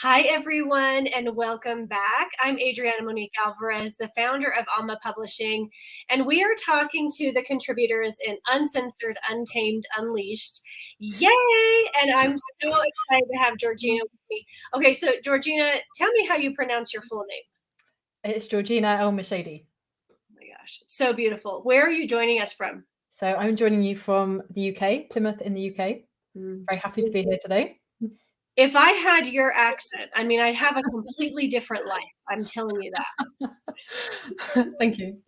Hi, everyone, and welcome back. I'm Adriana Monique Alvarez, the founder of Alma Publishing, and we are talking to the contributors in Uncensored, Untamed, Unleashed. Yay! And I'm so excited to have Georgina with me. Okay, so Georgina, tell me how you pronounce your full name. It's Georgina El Morshdy. Oh my gosh, it's so beautiful. Where are you joining us from? So I'm joining you from the UK, Plymouth in the UK. Very happy to be here today. If I had your accent, I'd have a completely different life. I'm telling you that. Thank you.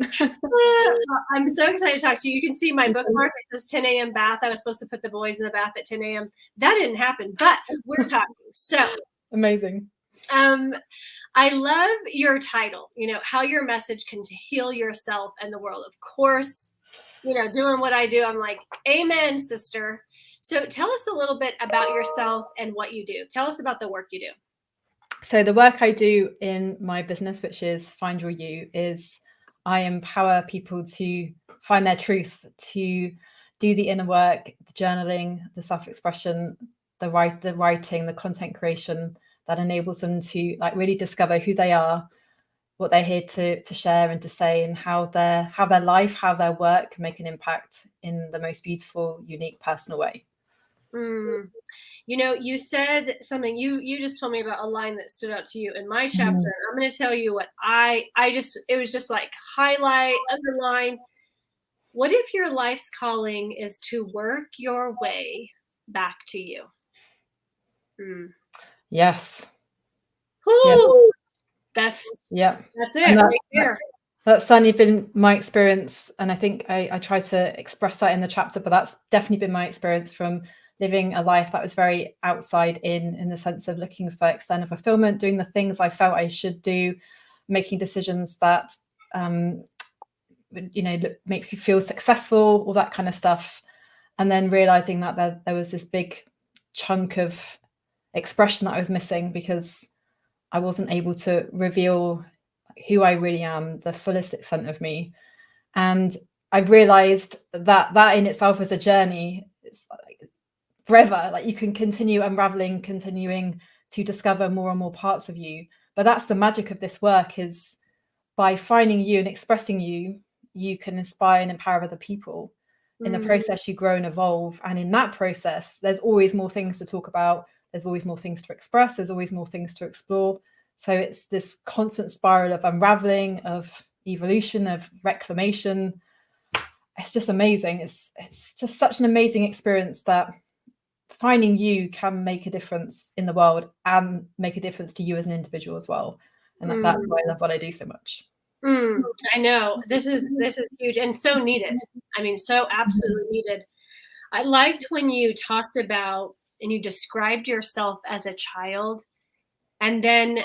I'm so excited to talk to you. You can see my bookmark. It says 10 a.m. bath. I was supposed to put the boys in the bath at 10 a.m. That didn't happen, but we're talking. So amazing. I love your title, how your message can heal yourself and the world. Of course, doing what I do, I'm like, amen, sister. So tell us a little bit about yourself and what you do. Tell us about the work you do. So the work I do in my business, which is Find Your You, is I empower people to find their truth, to do the inner work, the journaling, the self-expression, the writing, the content creation that enables them to really discover who they are, what they're here to share and to say, and how their life, how their work can make an impact in the most beautiful, unique, personal way. You said something, you just told me about a line that stood out to you in my chapter. I'm going to tell you what it was just like highlight, underline. What if your life's calling is to work your way back to you? Yes. Woo! That's it right there. That's certainly been my experience, and I think I try to express that in the chapter, but that's definitely been my experience from living a life that was very outside in the sense of looking for external fulfillment, doing the things I felt I should do, making decisions that make you feel successful, all that kind of stuff, and then realizing that there was this big chunk of expression that I was missing because I wasn't able to reveal who I really am, the fullest extent of me. And I've realized that in itself is a journey. It's like forever, like you can continue unraveling, continuing to discover more and more parts of you. But that's the magic of this work, is by finding you and expressing you, you can inspire and empower other people. In the process, you grow and evolve. And in that process, there's always more things to talk about. There's always more things to express. There's always more things to explore. So it's this constant spiral of unraveling, of evolution, of reclamation. It's just amazing. It's just such an amazing experience that finding you can make a difference in the world and make a difference to you as an individual as well. And that's why I love what I do so much. I know this is huge and so needed. So absolutely needed. I liked when you talked about and you described yourself as a child, and then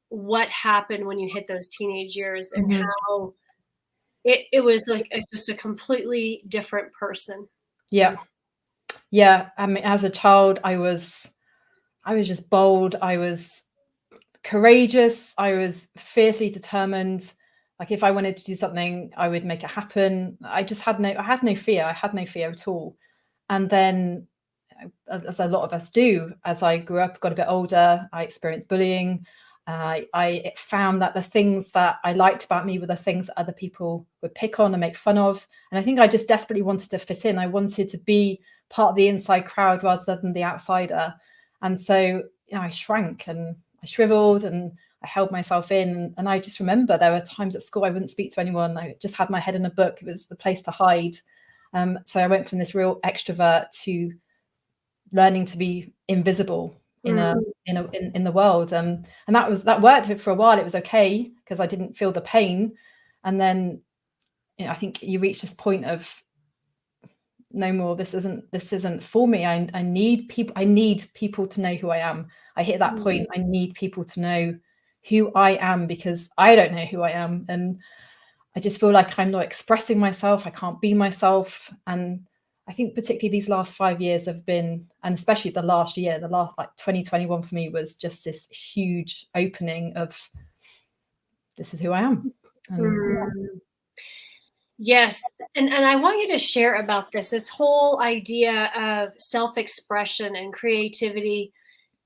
what happened when you hit those teenage years, and how it was like just a completely different person. Yeah. As a child, I was just bold. I was courageous. I was fiercely determined. Like if I wanted to do something, I would make it happen. I had no fear. I had no fear at all. And then, as a lot of us do, as I grew up, got a bit older, I experienced bullying. I found that the things that I liked about me were the things that other people would pick on and make fun of. And I think I just desperately wanted to fit in. I wanted to be part of the inside crowd rather than the outsider. And so, I shrank and I shriveled and I held myself in. And I just remember there were times at school I wouldn't speak to anyone. I just had my head in a book. It was the place to hide. So I went from this real extrovert to learning to be invisible in the world, and that worked for a while. It was okay because I didn't feel the pain, and then I think you reach this point of no more. This isn't for me. I need people to know who I am. I hit that point. I need people to know who I am because I don't know who I am, and I just feel like I'm not expressing myself. I can't be myself. And I think particularly these last 5 years have been, and especially the last 2021 for me was just this huge opening of this is who I am. Yes. And I want you to share about this whole idea of self-expression and creativity.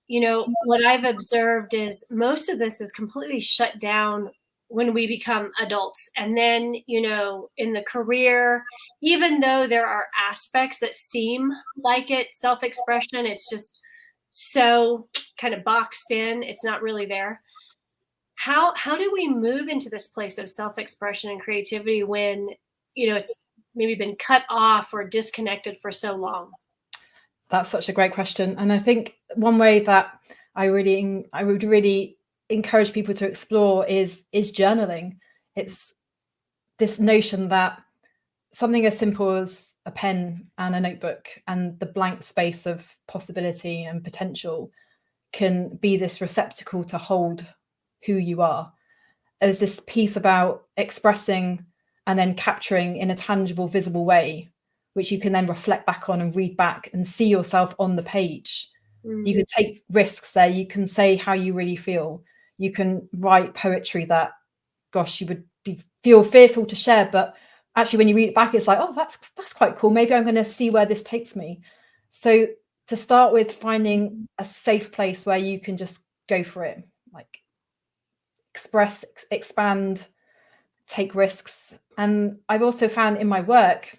what I've observed is most of this is completely shut down when we become adults. And then, in the career, even though there are aspects that seem like it's self-expression, it's just so kind of boxed in. It's not really there. How do we move into this place of self-expression and creativity when, it's maybe been cut off or disconnected for so long? That's such a great question. And I think one way that I would really encourage people to explore is journaling. It's this notion that something as simple as a pen and a notebook and the blank space of possibility and potential can be this receptacle to hold who you are. There's this piece about expressing and then capturing in a tangible, visible way, which you can then reflect back on and read back and see yourself on the page. You can take risks there. You can say how you really feel. You can write poetry that, gosh, you would feel fearful to share, but actually when you read it back, it's like, oh, that's quite cool. Maybe I'm going to see where this takes me. So to start with, finding a safe place where you can just go for it, like express, expand, take risks. And I've also found in my work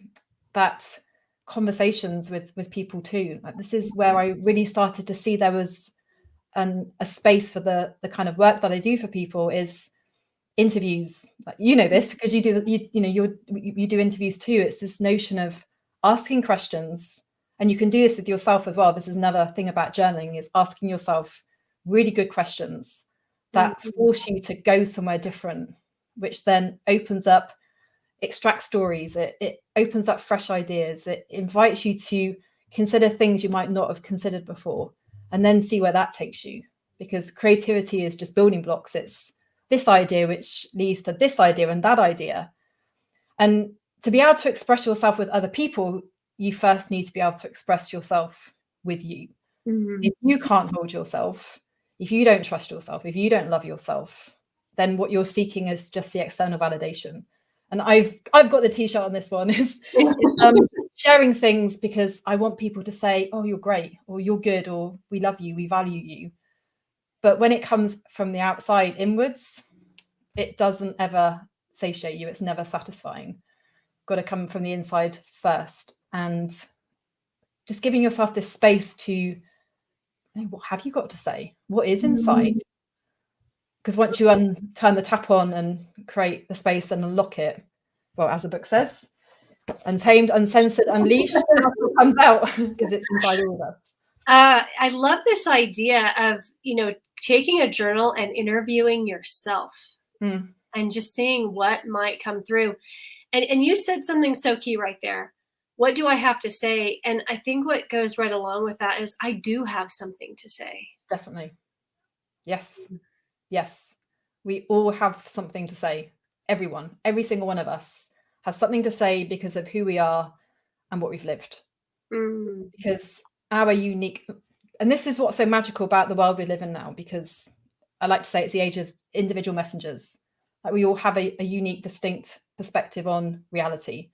that conversations with people too, like this is where I really started to see there was a space for the kind of work that I do for people is interviews. Like, this because you do interviews too. It's this notion of asking questions, and you can do this with yourself as well. This is another thing about journaling, is asking yourself really good questions that force you to go somewhere different, which then opens up, extracts stories, it opens up fresh ideas, it invites you to consider things you might not have considered before, and then see where that takes you. Because creativity is just building blocks. It's this idea which leads to this idea and that idea. And to be able to express yourself with other people, you first need to be able to express yourself with you. If you can't hold yourself, if you don't trust yourself, if you don't love yourself, then what you're seeking is just the external validation. And I've got the t-shirt on this one, is sharing things because I want people to say, oh, you're great, or you're good, or we love you, we value you. But when it comes from the outside inwards, it doesn't ever satiate you. It's never satisfying. Got to come from the inside first. And just giving yourself this space to, what have you got to say? What is inside? Because once you turn the tap on and create the space and unlock it, well, as the book says, Untamed, Uncensored, Unleashed, comes out because it's inside all of us. I love this idea of, taking a journal and interviewing yourself and just seeing what might come through. And you said something so key right there. What do I have to say? And I think what goes right along with that is I do have something to say. Definitely. Yes. We all have something to say. Everyone, every single one of us has something to say because of who we are and what we've lived. Because our unique, and this is what's so magical about the world we live in now, because I like to say it's the age of individual messengers. Like, we all have a unique, distinct perspective on reality.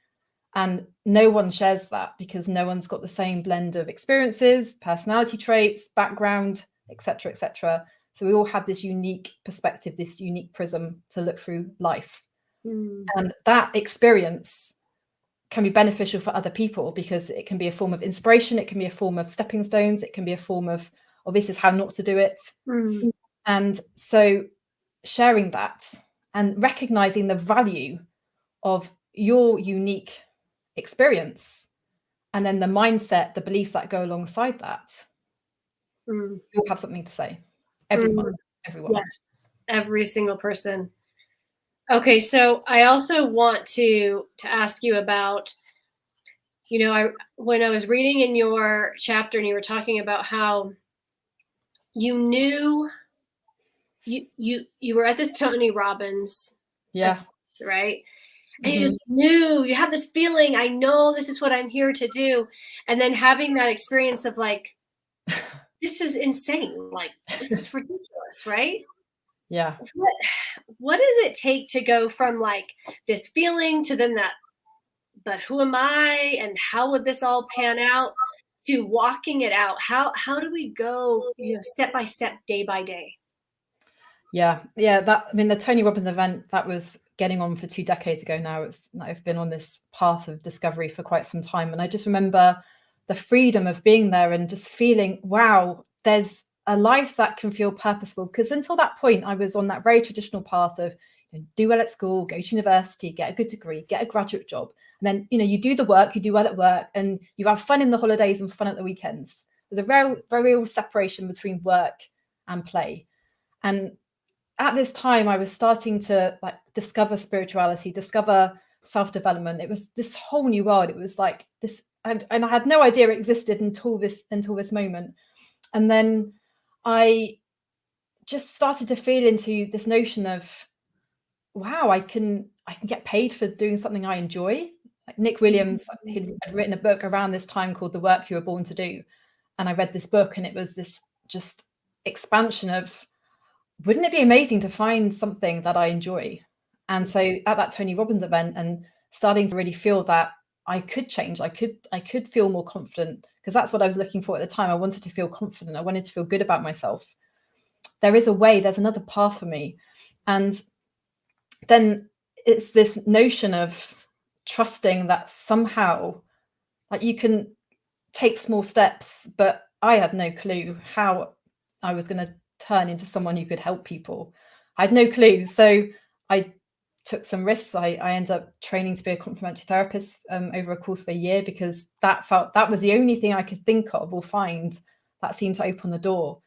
And no one shares that because no one's got the same blend of experiences, personality traits, background, etc., etc. So we all have this unique perspective, this unique prism to look through life. And that experience can be beneficial for other people because it can be a form of inspiration. It can be a form of stepping stones. It can be a form of, oh, this is how not to do it. And so sharing that and recognizing the value of your unique experience, and then the mindset, the beliefs that go alongside that, you'll have something to say. Everyone. Yes, every single person. Okay, so I also want to ask you about, when I was reading in your chapter and you were talking about how you knew you were at this Tony Robbins, right? And you just knew, you have this feeling, I know this is what I'm here to do. And then having that experience of like, this is insane. Like, this is ridiculous, right? Yeah. What does it take to go from like this feeling to then that, but who am I and how would this all pan out, to walking it out? How do we go, step by step, day by day? Yeah. The Tony Robbins event, that was getting on for 2 decades ago now. I've been on this path of discovery for quite some time. And I just remember the freedom of being there and just feeling, wow, there's a life that can feel purposeful. Because until that point, I was on that very traditional path of do well at school, go to university, get a good degree, get a graduate job. And then, you do the work, you do well at work, and you have fun in the holidays and fun at the weekends. There's a very, very real separation between work and play. And at this time, I was starting to discover spirituality, discover self-development. It was this whole new world. It was like this, and I had no idea it existed until this moment. And then I just started to feel into this notion of, wow, I can get paid for doing something I enjoy. Like Nick Williams, he'd written a book around this time called The Work You Were Born to Do. And I read this book, and it was this just expansion of, wouldn't it be amazing to find something that I enjoy? And so at that Tony Robbins event, and starting to really feel that I could change, I could feel more confident, because that's what I was looking for at the time. I wanted to feel confident. I wanted to feel good about myself. There is a way, there's another path for me. And then it's this notion of trusting that somehow, you can take small steps, but I had no clue how I was going to turn into someone who could help people. I had no clue. So I took some risks. I ended up training to be a complementary therapist over a course of a year, because that was the only thing I could think of or find that seemed to open the door.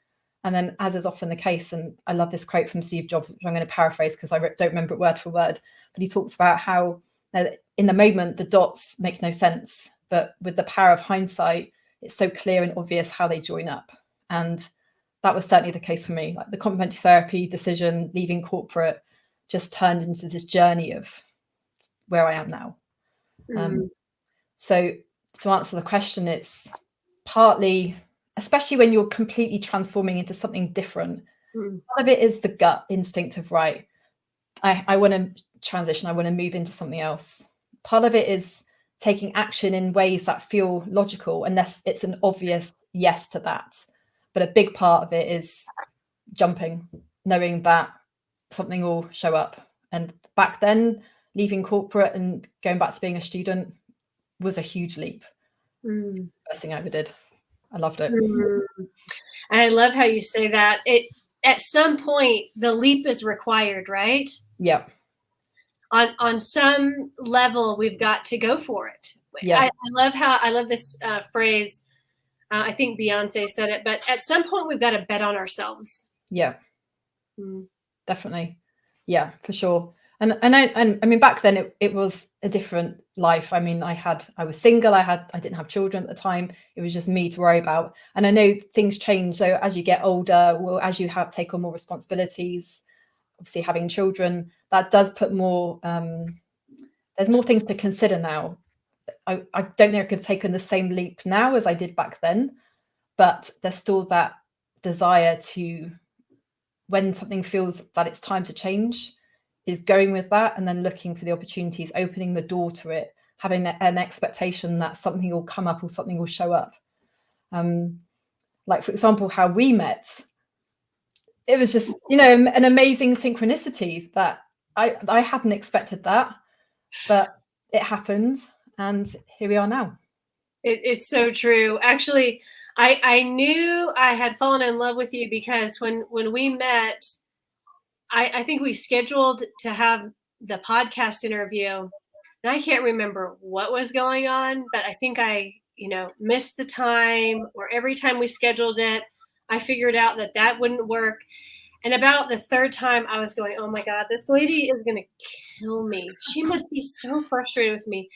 And then, as is often the case, and I love this quote from Steve Jobs, which I'm going to paraphrase because I don't remember it word for word, but he talks about how in the moment the dots make no sense, but with the power of hindsight, it's so clear and obvious how they join up. And that was certainly the case for me. Like the complementary therapy decision, leaving corporate, just turned into this journey of where I am now. So to answer the question, it's partly, especially when you're completely transforming into something different, part of it is the gut instinct of, right, I want to transition, I want to move into something else. Part of it is taking action in ways that feel logical, unless it's an obvious yes to that. But a big part of it is jumping, knowing that something will show up. And back then, leaving corporate and going back to being a student was a huge leap. First thing I ever did. I loved it. And I love how you say that. At some point, the leap is required, right? Yeah. On some level, we've got to go for it. Yeah. I love this phrase. I think Beyonce said it, but at some point we've got to bet on ourselves. Yeah. Definitely. Yeah, for sure. And I mean, back then it was a different life. I mean, I was single. I didn't have children at the time. It was just me to worry about. And I know things change. So as you get older, well, as you take on more responsibilities, obviously having children, that does put more, there's more things to consider now. I don't think I could have taken the same leap now as I did back then, but there's still that desire to, when something feels that it's time to change, is going with that and then looking for the opportunities, opening the door to it, having an expectation that something will come up or something will show up. Like, for example, how we met. It was just, an amazing synchronicity that I hadn't expected that, but it happened. And here we are now. It's so true. Actually, I knew I had fallen in love with you because when we met, I think we scheduled to have the podcast interview, and I can't remember what was going on, but I think I, missed the time, or every time we scheduled it, I figured out that wouldn't work. And about the third time, I was going, oh my God, this lady is going to kill me. She must be so frustrated with me.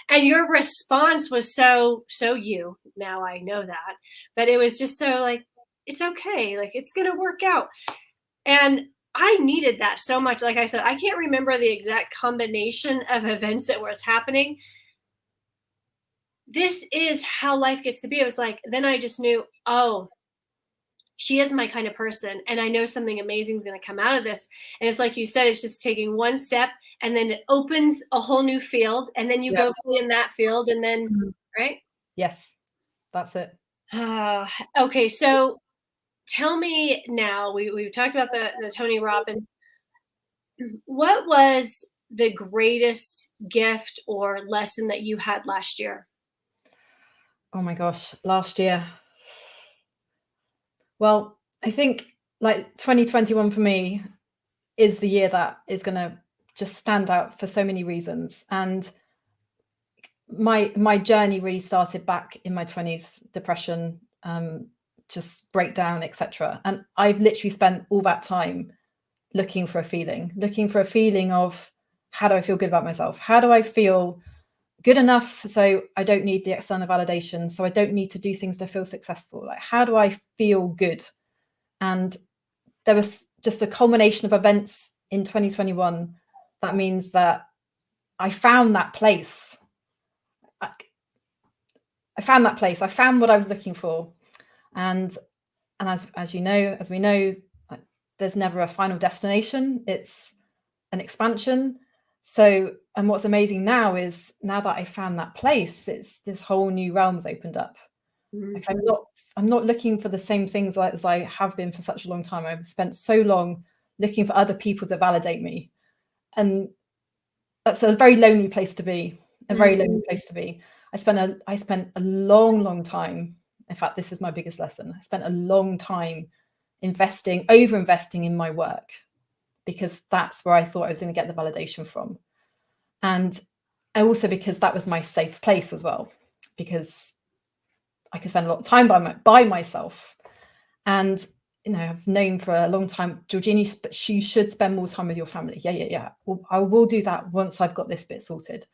And your response was so you. Now I know that. But it was just so like, it's okay. Like, it's going to work out. And I needed that so much. Like I said, I can't remember the exact combination of events that was happening. This is how life gets to be. It was like, then I just knew, oh, she is my kind of person. And I know something amazing is going to come out of this. And it's like you said, it's just taking one step, and then it opens a whole new field, and then you go play in that field, and then, right? Yes, That's it. Okay, so tell me now, we've talked about the Tony Robbins. What was the greatest gift or lesson that you had last year? Oh my gosh, last year. Well, I think like 2021 for me is the year that is going to just stand out for so many reasons. And my journey really started back in my 20s, depression, just breakdown, etc. And I've literally spent all that time looking for a feeling of, how do I feel good about myself? How do I feel good enough so I don't need the external validation, so I don't need to do things to feel successful? Like, how do I feel good? And there was just a culmination of events in 2021 that means that I found that place. I found that place. I found what I was looking for. And as you know, as we know, there's never a final destination. It's an expansion. So, and what's amazing now is, now that I found that place, it's this whole new realm's opened up. Like, I'm not looking for the same things as I have been for such a long time. I've spent so long looking for other people to validate me, and that's a very lonely place to be. A very lonely place to be. I spent a long time. In fact, this is my biggest lesson. I spent a long time over investing in my work, because that's where I thought I was going to get the validation from. And also because that was my safe place as well, because I could spend a lot of time by myself. And, you know, I've known for a long time, Georgina, but you should spend more time with your family. Yeah. Well, I will do that once I've got this bit sorted.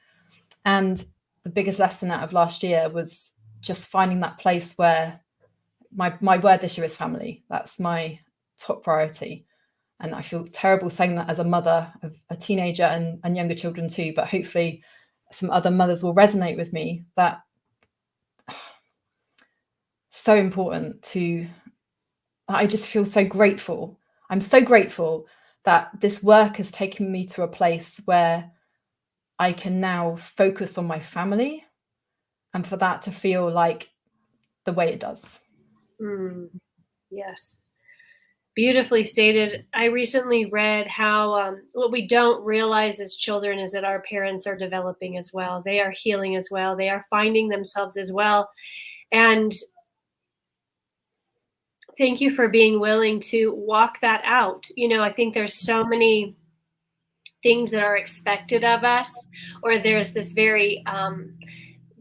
And the biggest lesson out of last year was just finding that place where my word this year is family. That's my top priority. And I feel terrible saying that as a mother of a teenager and younger children too, but hopefully some other mothers will resonate with me, that so important to, I just feel so grateful. I'm so grateful that this work has taken me to a place where I can now focus on my family, and for that to feel like the way it does. Yes. Beautifully stated. I recently read how what we don't realize as children is that our parents are developing as well. They are healing as well. They are finding themselves as well. And thank you for being willing to walk that out. You know, I think there's so many things that are expected of us, or there's this very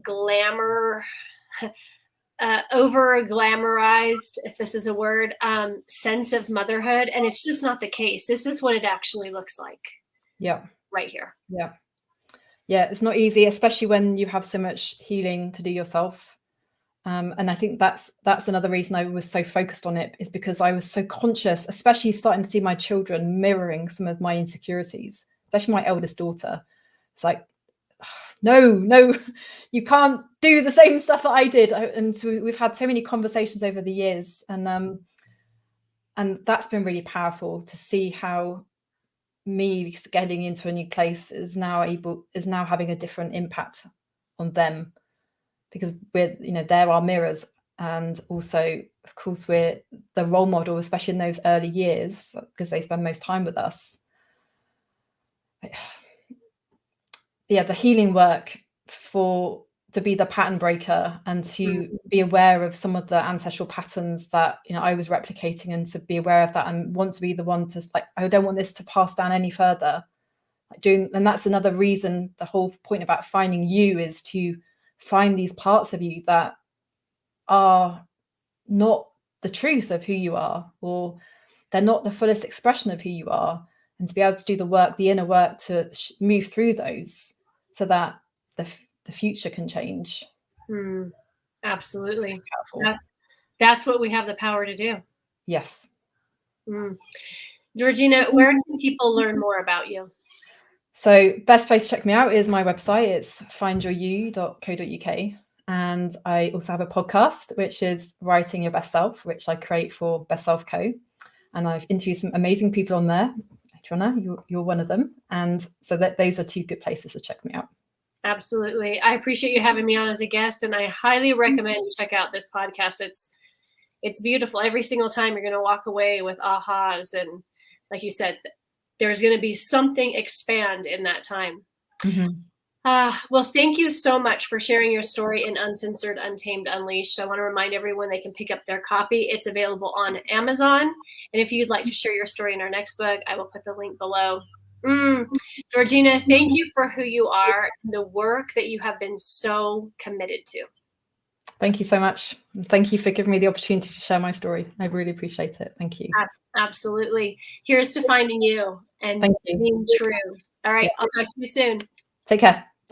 glamour, over glamorized, if this is a word, sense of motherhood. And it's just not the case. This is what it actually looks like. Yeah. Right here. Yeah. It's not easy, especially when you have so much healing to do yourself. And I think that's another reason I was so focused on it, is because I was so conscious, especially starting to see my children mirroring some of my insecurities, especially my eldest daughter. It's like, no, you can't do the same stuff that I did. And so we've had so many conversations over the years, and that's been really powerful to see how me getting into a new place is now having a different impact on them, because they're our mirrors, and also of course we're the role model, especially in those early years, because they spend most time with us. Yeah, the healing work to be the pattern breaker, and to be aware of some of the ancestral patterns that I was replicating, and to be aware of that and want to be the one to, like, I don't want this to pass down any further. And that's another reason, the whole point about finding you is to find these parts of you that are not the truth of who you are, or they're not the fullest expression of who you are, and to be able to do the inner work to move through those, so that the future can change. Absolutely. That's what we have the power to do. Yes. Georgina, where can people learn more about you? So best place to check me out is my website. It's findyouryou.co.uk. And I also have a podcast, which is Writing Your Best Self, which I create for Best Self Co. And I've interviewed some amazing people on there. Joanna, you're one of them. And so those are two good places to check me out. Absolutely. I appreciate you having me on as a guest, and I highly recommend you check out this podcast. It's beautiful. Every single time you're going to walk away with ahas, and like you said, there's going to be something expand in that time. Well, thank you so much for sharing your story in Uncensored, Untamed, Unleashed. I want to remind everyone they can pick up their copy. It's available on Amazon. And if you'd like to share your story in our next book, I will put the link below. Georgina, thank you for who you are and the work that you have been so committed to. Thank you so much. Thank you for giving me the opportunity to share my story. I really appreciate it. Thank you. Absolutely. Here's to finding you and being true. All right. I'll talk to you soon. Take care.